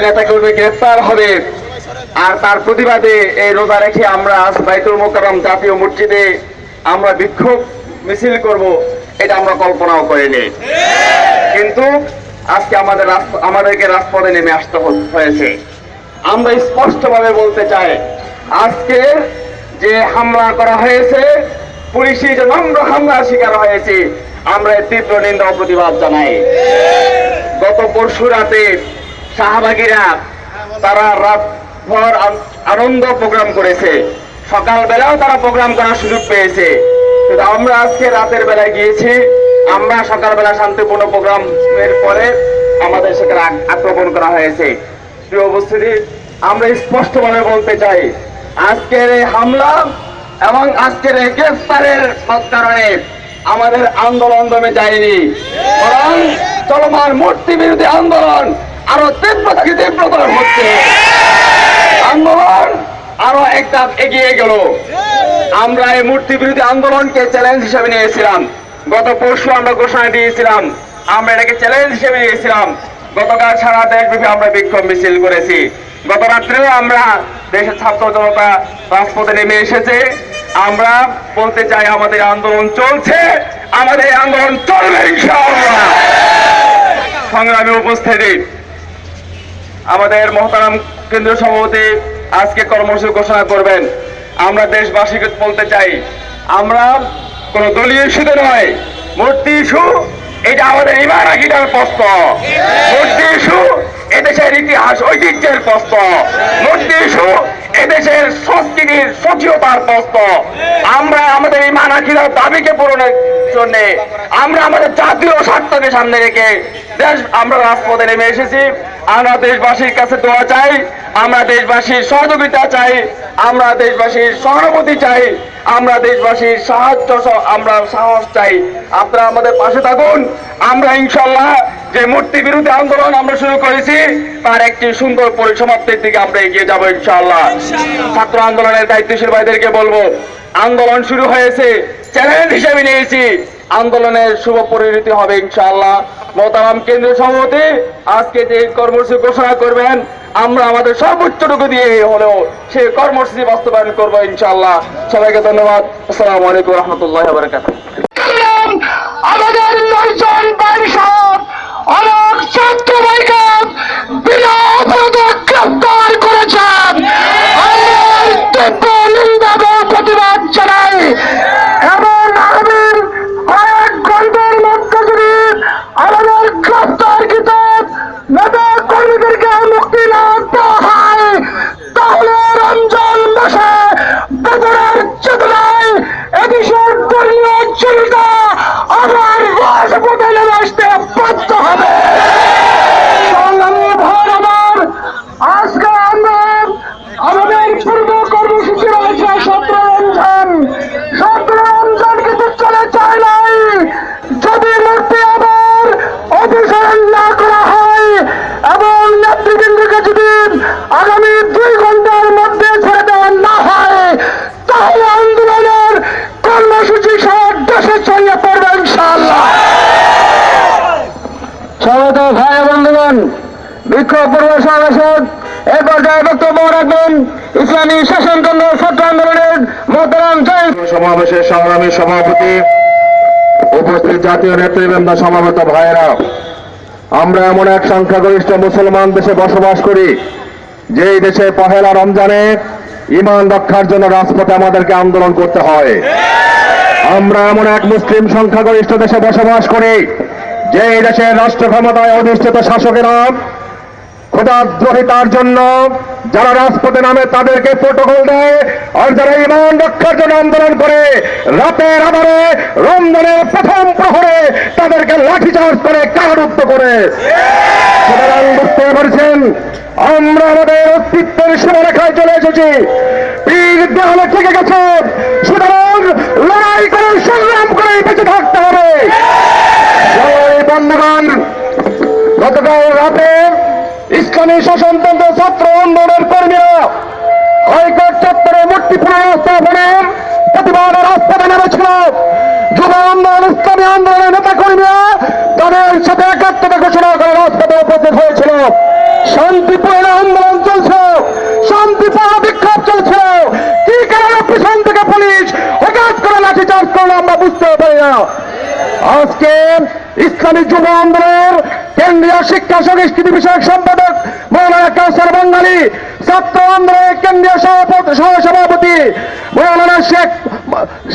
নেতাকর্মী গ্রেফতার হবে। আর তার প্রতিবাদে এই রোজা রেখে আমরা আজ বাইতুল মোকাররম জাতীয় মসজিদে আমরা বিক্ষোভ মিছিল করব, এটা আমরা কল্পনাও করিনি। কিন্তু আজকে আমাদেরকে রাজপথে নেমে আসতে হয়েছে। আমরা স্পষ্টভাবে বলতে চাই, আজকে যে হামলা করা হয়েছে, পুলিশি যে নম্র হামলার শিকার হয়েছে, আমরা তীব্র নিন্দা ও প্রতিবাদ জানাই। গত পরশু রাতে শাহবাগীরা তারা রাতভর আনন্দ প্রোগ্রাম করেছে, সকালবেলাও তারা প্রোগ্রাম করার সুযোগ পেয়েছে। কিন্তু আমরা আজকে রাতের বেলায় গিয়েছি, আমরা সকালবেলা শান্তিপূর্ণ প্রোগ্রামের পরে আমাদের সেখানে আক্রমণ করা হয়েছে। প্রিয় উপস্থিতি, আমরা স্পষ্টভাবে বলতে চাই, আজকের এই হামলা এবং আজকের এই গ্রেফতারের কারণে আমাদের আন্দোলন দমে যায়নি, বরং চলমান মূর্তি বিরোধী আন্দোলন আরো তীব্রতর হচ্ছে। আন্দোলন আরো একটা এগিয়ে গেল। আমরা এই মূর্তি বিরোধী আন্দোলনকে চ্যালেঞ্জ হিসেবে নিয়েছিলাম। গত পরশু আমরা ঘোষণা দিয়েছিলাম, আমরা এটাকে চ্যালেঞ্জ হিসেবে নিয়েছিলাম। গতকাল সারা দেশব্যাপী আমরা বিক্ষোভ মিছিল করেছি। গত রাত্রেও আমরা দেশের ছাত্র জনতা রাজপথে নেমে এসেছে। আমরা বলতে চাই, আমাদের আন্দোলন চলছে, আমাদের আন্দোলন চলবে ইনশাআল্লাহ। সংগ্রামী উপস্থিতি, আমাদের মহতারাম কেন্দ্রীয় সভাপতি আজকে কর্মসূচি ঘোষণা করবেন। আমরা দেশবাসীকে বলতে চাই, আমরা কোন দলীয় ইস্যুতে নয়, মূর্তি ইস্যু এটা আমাদের ইমান আকীদার প্রশ্ন। মূর্তি ইস্যু এদেশের ইতিহাস ঐতিহ্যের প্রশ্ন। মূর্তি ইস্যু এদেশের সংস্কৃতির স্বকীয়তার প্রশ্ন। আমরা আমাদের ইমান আকীদার দাবিকে পূরণের জন্য আমরা আমাদের জাতীয় স্বার্থকে সামনে রেখে আমরা রাজপথে নেমে এসেছি। আমরা দেশবাসীর কাছে দোয়া চাই, আমরা দেশবাসীর সহযোগিতা চাই, আমরা দেশবাসীর সহানুভূতি চাই, আমরা দেশবাসীর সাহায্য, আমরা সাহস চাই। আপনারা আমাদের পাশে থাকুন। আমরা ইনশাআল্লাহ যে মূর্তি বিরোধী আন্দোলন আমরা শুরু করেছি, তার একটি সুন্দর পরিসমাপ্তির দিকে আমরা এগিয়ে যাবো ইনশাআল্লাহ। ছাত্র আন্দোলনের দায়িত্বশীল ভাইদেরকে বলবো, আন্দোলন শুরু হয়েছে, চ্যালেঞ্জ হিসেবে নিয়েছি, আন্দোলনের শুভ পরিণতি হবে ইনশাআল্লাহ। মহতারাম কেন্দ্রীয় সভাপতি আজকে যে কর্মসূচি ঘোষণা করবেন, আমরা আমাদের সর্বোচ্চটুকু দিয়ে হলেও সেই কর্মসূচি বাস্তবায়ন করবো ইনশাআল্লাহ। সবাইকে ধন্যবাদ। আসসালামু আলাইকুম রহমতুল্লাহ বারাকাতুহু। আমাদের 9 জন পরিষদ অনেক ছাত্র ভাইকে বিনা অপরাধে গ্রেফতার করেছেন। আমরা তীব্র নিন্দা ও প্রতিবাদ জানাই এবং আগামী কয়েক ঘন্টার মধ্যে যদি আমাদের গ্রেফতারকৃত নেতা কর্মীদেরকে মুক্তি না দেওয়া হয়, তাহলে রমজান মাসে বেদনার চেতনায় এদেশের দলীয় চিন্তা আবার রাজপথে নেমে আসতে বাধ্য হবে। সংগ্রামী ভাই আমার, আজকে আমরা আমাদের পূর্ব কর্মসূচি রয়েছে 17 রমজান। 17 রমজান কিন্তু চলে যায় নাই। যদি মূর্তি আবার অপসারণ না করা হয় এবং নেতৃবৃন্দকে যদি আগামী 2 ঘন্টার মধ্যে ছেড়ে দেওয়া না হয়, তাহলে আন্দোলনের কর্মসূচি সব দেশে ছড়িয়ে পড়বে ইনশাআল্লাহ। সমাবেত ভাই বন্ধুগণ, বিক্ষোভ পরিবেশন এ পর্যায়ে বক্তব্য রাখবেন ইসলামী শাসনতন্ত্র ছাত্র আন্দোলনের মহতারাম সমাবেশের সংগ্রামী সভাপতি, উপস্থিত জাতীয় নেতৃবৃন্দ, সমাবেত ভাইয়েরা, আমরা এমন এক সংখ্যাগরিষ্ঠ মুসলমান দেশে বসবাস করি, যেই দেশে পহেলা রমজানে ঈমান রক্ষার জন্য রাজপথে আমাদেরকে আন্দোলন করতে হয়। আমরা এমন এক মুসলিম সংখ্যাগরিষ্ঠ দেশে বসবাস করি, যেই দেশের রাষ্ট্র ক্ষমতায় অধিষ্ঠিত শাসকেরা খোদাদ্রোহিতার জন্য যারা রাজপথে নামে তাদেরকে প্রটোকল দেয়, আর যারা ঈমান রক্ষার জন্য আন্দোলন করে রাতের আধারে রমজানের প্রথম প্রহরে তাদেরকে লাঠিচার্জ করে কারারুদ্ধ করে। সুতরাং বুঝতে পারছেন, আমরা আমাদের অস্তিত্বের সীমারেখায় চলে এসেছি, পীর দেওয়ালে থেকে গেছে। সুতরাং লড়াই করে সংগ্রাম করে বেঁচে থাকতে হবে। বন্ধুগণ, গতকাল রাতে ইসলামী শাসনতন্ত্র ছাত্র আন্দোলনের কর্মীরা হাইকোর্ট চত্বরে মূর্তি পুনঃস্থাপনে প্রতিবাদে রাজপথে নেমেছিল। যুব আন্দোলন ইসলামী আন্দোলনের নেতা কর্মীরা তাদের সাথে একাত্মতা ঘোষণা করে রাজপথে উপস্থিত হয়েছিল। শান্তিপূর্ণ আন্দোলন চলছে, শান্তিপূর্ণ বিক্ষোভ চলছে, কি কারণে পিছন থেকে পুলিশ হঠাৎ করে লাঠিচার্জ করলো আমরা বুঝতে পারি না। আজকে ইসলামী যুব আন্দোলনের কেন্দ্রীয় শিক্ষা সংস্কৃতি বিষয়ক সম্পাদক মৌলানা কাউসার বাঙালি, ছাত্র আন্দোলনের কেন্দ্রীয় সহসভাপতি মৌলানা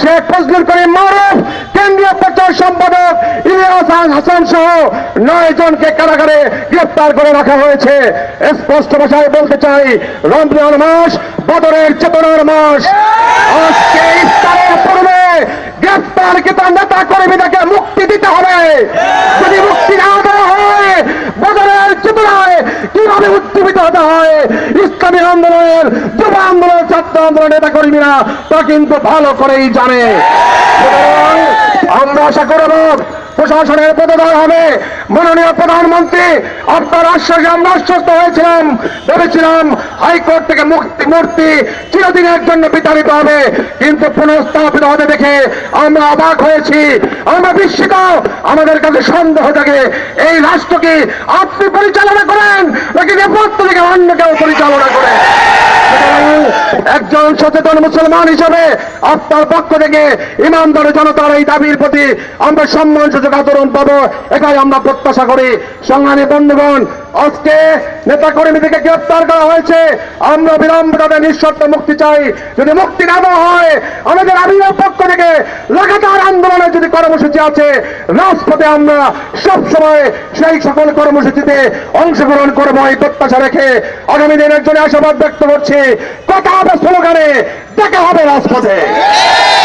শেখ ফজলুল করিম মারুফ, কেন্দ্রীয় প্রচার সম্পাদক ইলিয়াস হাসান সহ 9 জনকে কারাগারে গ্রেফতার করে রাখা হয়েছে। স্পষ্ট ভাষায় বলতে চাই, রমজান মাস বদরের চেতনার মাস। আজকে ইফতারের পূর্বে গ্রেফতারকৃত নেতা কর্মীদেরকে মুক্তি দিতে হবে। যদি মুক্তি না দেওয়া হয়, বদরের চেতনায় কিভাবে উজ্জীবিত হতে হয় ইসলামী আন্দোলনের, যুব আন্দোলন, ছাত্র আন্দোলনের নেতা কর্মীরা তা কিন্তু ভালো করেই জানে। সুতরাং আমরা আশা করব প্রশাসনের পদত্যাগ হবে। মাননীয় প্রধানমন্ত্রী, আপনার আশ্বাসে আমরা আশ্বস্ত হয়েছিলাম, ভেবেছিলাম হাইকোর্ট থেকে মূর্তি চিরদিনের জন্য বিতাড়িত হবে, কিন্তু পুনঃস্থাপিত হতে দেখে আমরা অবাক হয়েছি, আমরা বিস্মিত। আমাদের কাছে সন্দেহ থাকে, এই রাষ্ট্রকে আপনি পরিচালনা করেন নাকি নেপথ্য থেকে অন্য কেউ পরিচালনা করেন। একজন সচেতন মুসলমান হিসেবে আপনার পক্ষ থেকে ইমানদার জনতার এই দাবির প্রতি আমরা সম্মানসূচক আচরণ পাবো, এটাই আমরা প্রত্যাশা করি। সংগ্রামী বন্ধুগণ, আজকে নেতা কর্মীদেরকে গ্রেফতার করা হয়েছে, আমরা বিলম্বে তাদের নিঃশর্ত মুক্তি চাই। যদি মুক্তি না দেওয়া হয়, আমাদের আমিরের পক্ষ থেকে লাগাতার আন্দোলনের যদি কর্মসূচি আছে, রাজপথে আমরা সবসময় সেই সকল কর্মসূচিতে অংশগ্রহণ করবো এই প্রত্যাশা রেখে আগামী দিনের জন্য আশাবাদ ব্যক্ত করছি। কথা হবে স্লোগানে, দেখা হবে রাজপথে।